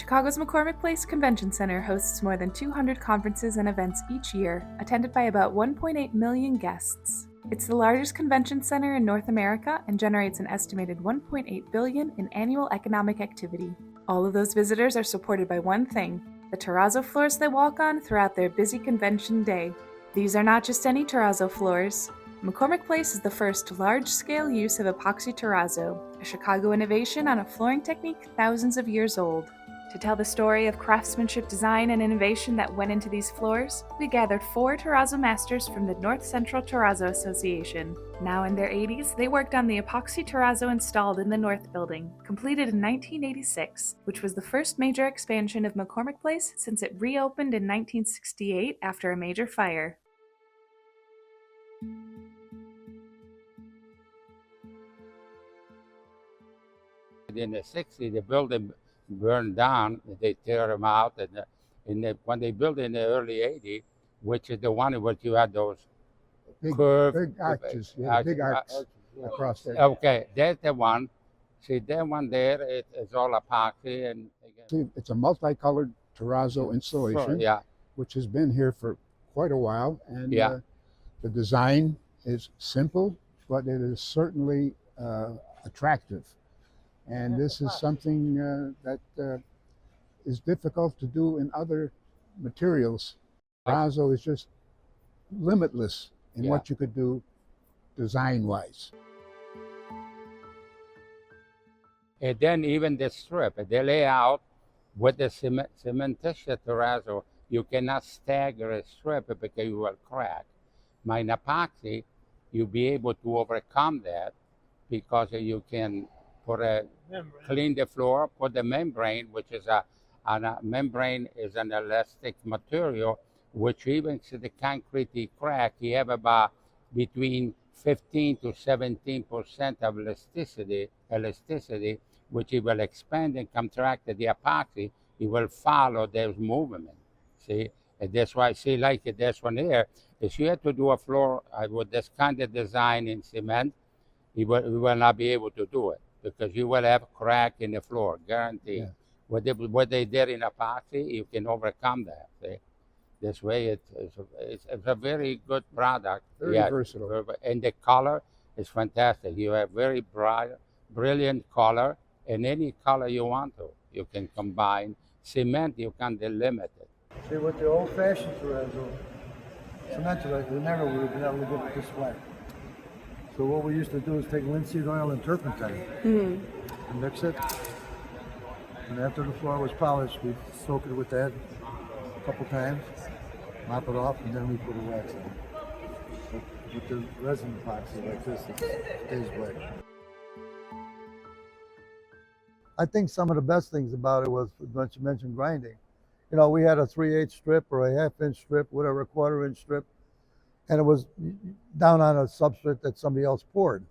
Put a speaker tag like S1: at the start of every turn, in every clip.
S1: Chicago's McCormick Place Convention Center hosts more than 200 conferences and events each year, attended by about 1.8 million guests. It's the largest convention center in North America and generates an estimated $1.8 billion in annual economic activity. All of those visitors are supported by one thing: the terrazzo floors they walk on throughout their busy convention day. These are not just any terrazzo floors. McCormick Place is the first large-scale use of epoxy terrazzo, a Chicago innovation on a flooring technique thousands of years old. To tell the story of craftsmanship, design, and innovation that went into these floors, we gathered 4 terrazzo masters from the North Central Terrazzo Association. Now in their 80s, they worked on the epoxy terrazzo installed in the North Building, completed in 1986, which was the first major expansion of McCormick Place since it reopened in 1968 after a major fire.
S2: In the 60s, the building burned down. They tear them out, and when they built in the early 80s, which is the one in which you had those
S3: big arches, big arcs across there.
S2: Okay, that's the one. See, that one there, it's all epoxy, and
S3: see, it's a multicolored terrazzo installation, which has been here for quite a while, and the design is simple, but it is certainly attractive. And this is something that is difficult to do in other materials. Terrazzo is just limitless in what you could do design-wise.
S2: And then even the strip, the layout with the cementitious terrazzo, you cannot stagger a strip because you will crack. My epoxy, you'll be able to overcome that because you can clean the floor, put the membrane, which is a membrane is an elastic material, which even to the concrete crack, you have about between 15 to 17% of elasticity, which it will expand and contract the epoxy. It will follow those movement. See, and that's why, see, like this one here, if you have to do a floor with this kind of design in cement, you will not be able to do it, because you will have crack in the floor, guaranteed. Yeah. What they did in epoxy, you can overcome that. See? This way, it's a very good product.
S3: Very versatile.
S2: And the color is fantastic. You have very bright, brilliant color, and any color you want to. You can combine. Cement, you can't delimit it.
S4: See, with the old-fashioned terrazzo, cement terrazzo, we never would have been able to get it this way. So what we used to do is take linseed oil and turpentine and mix it. And after the floor was polished, we'd soak it with that a couple times, mop it off, and then we put a wax on it. But with the resin epoxy like this, it stays wet. I think some of the best things about it was when you mentioned grinding. You know, we had a 3/8 strip or a 1/2-inch strip, whatever, a 1/4-inch strip. And it was down on a substrate that somebody else poured.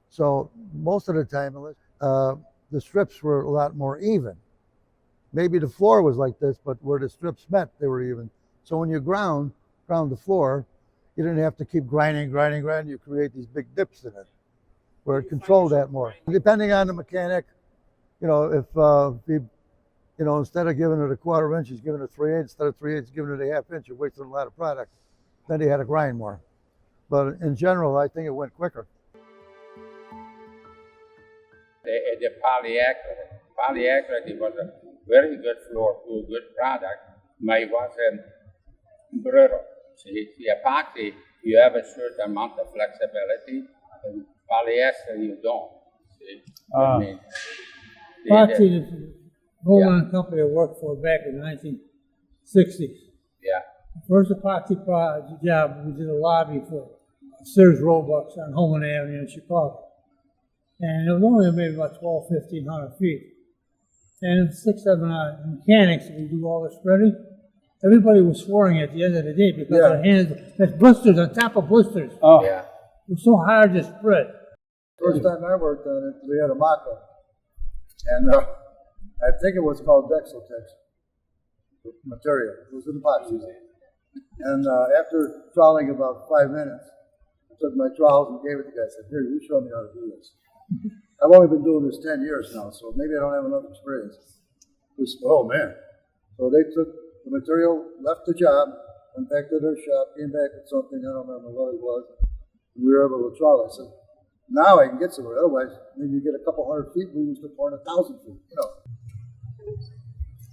S4: So most of the time, the strips were a lot more even. Maybe the floor was like this, but where the strips met, they were even. So when you ground the floor, you didn't have to keep grinding. You create these big dips in it, where it controlled that more. Depending on the mechanic, you know, if he, you know, instead of giving it a 1/4 inch, he's giving it a 3/8. Instead of 3/8, giving it a 1/2 inch, you're wasting a lot of product. Then he had to grind more. But in general, I think it went quicker.
S2: The polyacrylic was a very good floor, too, good product. But it was brittle. See, the epoxy, you have a certain amount of flexibility, and polyester you don't. See? I mean,
S5: Epoxy is a roll-on company I worked for back in the 1960s.
S2: Yeah.
S5: First epoxy job was in a lobby for Sears Roebuck's on Holman Avenue in Chicago. And it was only maybe about 1,200-1,500 feet. And 6-7 mechanics would do all the spreading. Everybody was swearing at the end of the day because their hands, there's blisters on top of blisters.
S2: Oh. Yeah.
S5: It was so hard to spread.
S4: First time I worked on it, we had a mock-up. And I think it was called Dexotex material. It was an epoxy. And after troweling about 5 minutes, I took my trowels and gave it to the guy. I said, "Here, you show me how to do this." I've only been doing this 10 years now, so maybe I don't have enough experience. Oh man. So they took the material, left the job, went back to their shop, came back with something, I don't remember what it was. And we were able to trial. I said, now I can get somewhere. Otherwise, maybe you get a couple hundred feet, we used to pour 1,000 feet,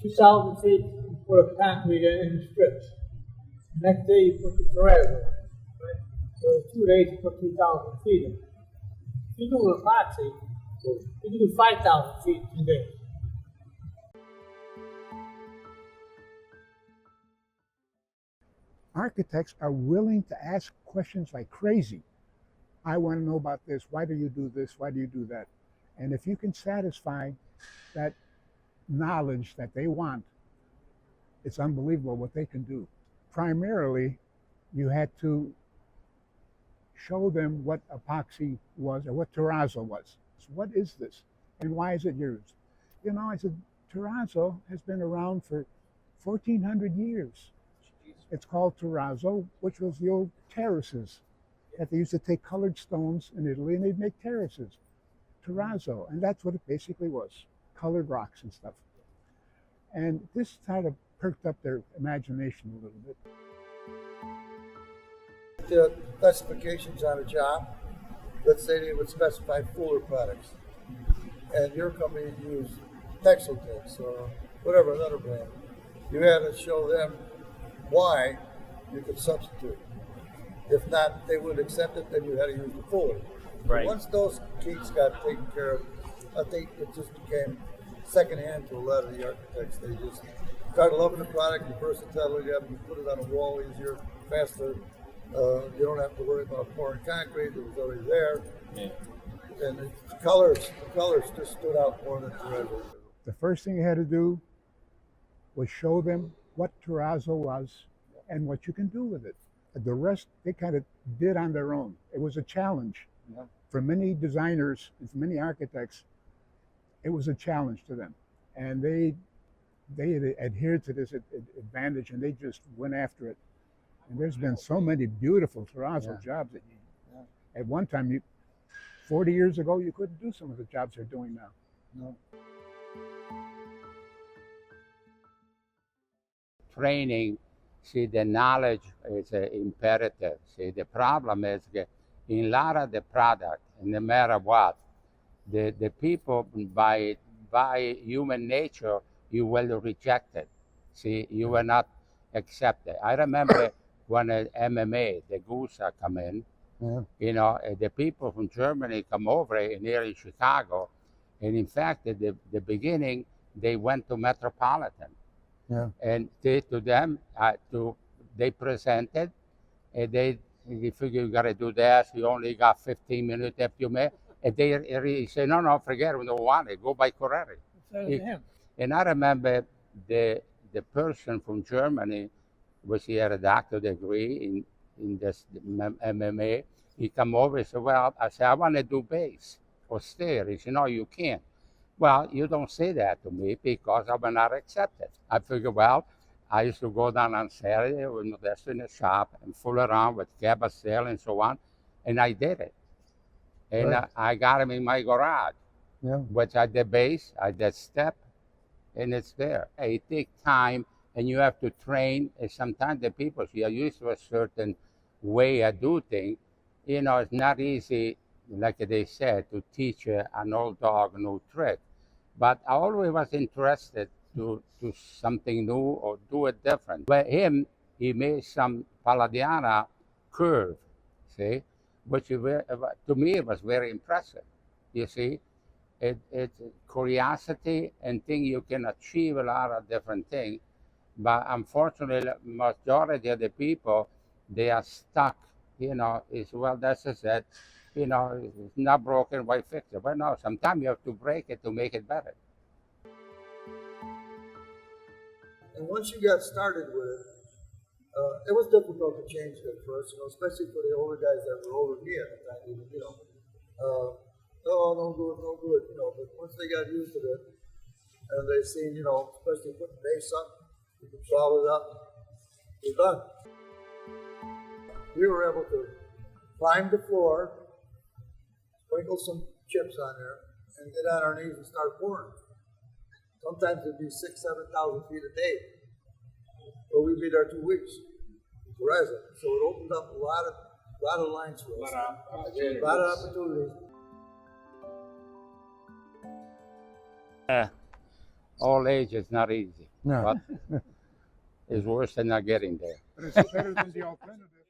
S5: 2,000 feet, you put a concrete in the strips. Next day, you put the terrazzo. Right? So 2 days, you put 2,000 feet in. If you do an epoxy, you can do 5,000 feet in 2 days.
S3: Architects are willing to ask questions like crazy. I want to know about this. Why do you do this? Why do you do that? And if you can satisfy that knowledge that they want, it's unbelievable what they can do. Primarily, you had to show them what epoxy was or what terrazzo was. So what is this? And why is it used? I said, terrazzo has been around for 1,400 years. It's called terrazzo, which was the old terraces that they used to take colored stones in Italy and they'd make terraces. Terrazzo, and that's what it basically was, colored rocks and stuff. And this kind of perked up their imagination a little bit.
S4: The specifications on a job, let's say they would specify Fuller products, and your company used Texeltex or whatever, another brand. You had to show them why you could substitute. If not, they would accept it, then you had to use the Fuller.
S6: Right.
S4: Once those kinks got taken care of, I think it just became secondhand to a lot of the architects. They just started loving the product, the versatility of it, you put it on a wall easier, faster. You don't have to worry about pouring concrete, it was already there. Yeah. And the colors just stood out more than terrazzo.
S3: The first thing you had to do was show them what terrazzo was and what you can do with it. The rest, they kind of did on their own. It was a challenge. Yeah. For many designers and for many architects, it was a challenge to them. And they adhered to this advantage and they just went after it. And there's been so many beautiful terrazzo jobs that at one time, 40 years ago, you couldn't do some of the jobs they're doing now. No.
S2: Training, see, the knowledge is imperative. See, the problem is that in a lot of the product, no matter what, the people by human nature, you will reject it. See, you will not accept it. I remember when MMA, the Gusa come in, the people from Germany come over here in Chicago, and in fact, at the beginning, they went to Metropolitan. Yeah. And they presented, and they figure you got to do this. You only got 15 minutes after you met. And they say, no, forget it. We don't want it. Go by Correri. And I remember the person from Germany, which he had a doctorate degree in this MMA. He come over and said, I want to do base or stair. He said, no, you can't. Well, you don't say that to me because I will not accept it. I figured, I used to go down on Saturday with Modesto in the shop and fool around with Cabasel and so on, and I did it. And right. I got them in my garage, which at the base, at that step, and it's there. It takes time, and you have to train. And sometimes the people, are used to a certain way of do things. It's not easy, like they said, to teach an old dog a new trick. But I always was interested to something new or do it different. But he made some Palladiana curve, see, which to me it was very impressive. You see, it's curiosity and thing you can achieve a lot of different things. But unfortunately, majority of the people, they are stuck. That's just it. It's not broken, why fix it? Well, no, sometimes you have to break it to make it better.
S4: And once you got started with it, it was difficult to change it at first, especially for the older guys that were over me at the time, don't do it, but once they got used to it, and they seen, especially putting base up, you can solve it up, you're done. We were able to climb the floor, sprinkle some chips on there, and get on our knees and start pouring. Sometimes it'd be 6,000, 7,000 feet a day. But we'd be there 2 weeks. Terrazzo. So it opened up a lot of lines for us. A lot of opportunities.
S2: Old age is not easy.
S3: No.
S2: But it's worse than not getting there.
S3: But it's better than the alternative.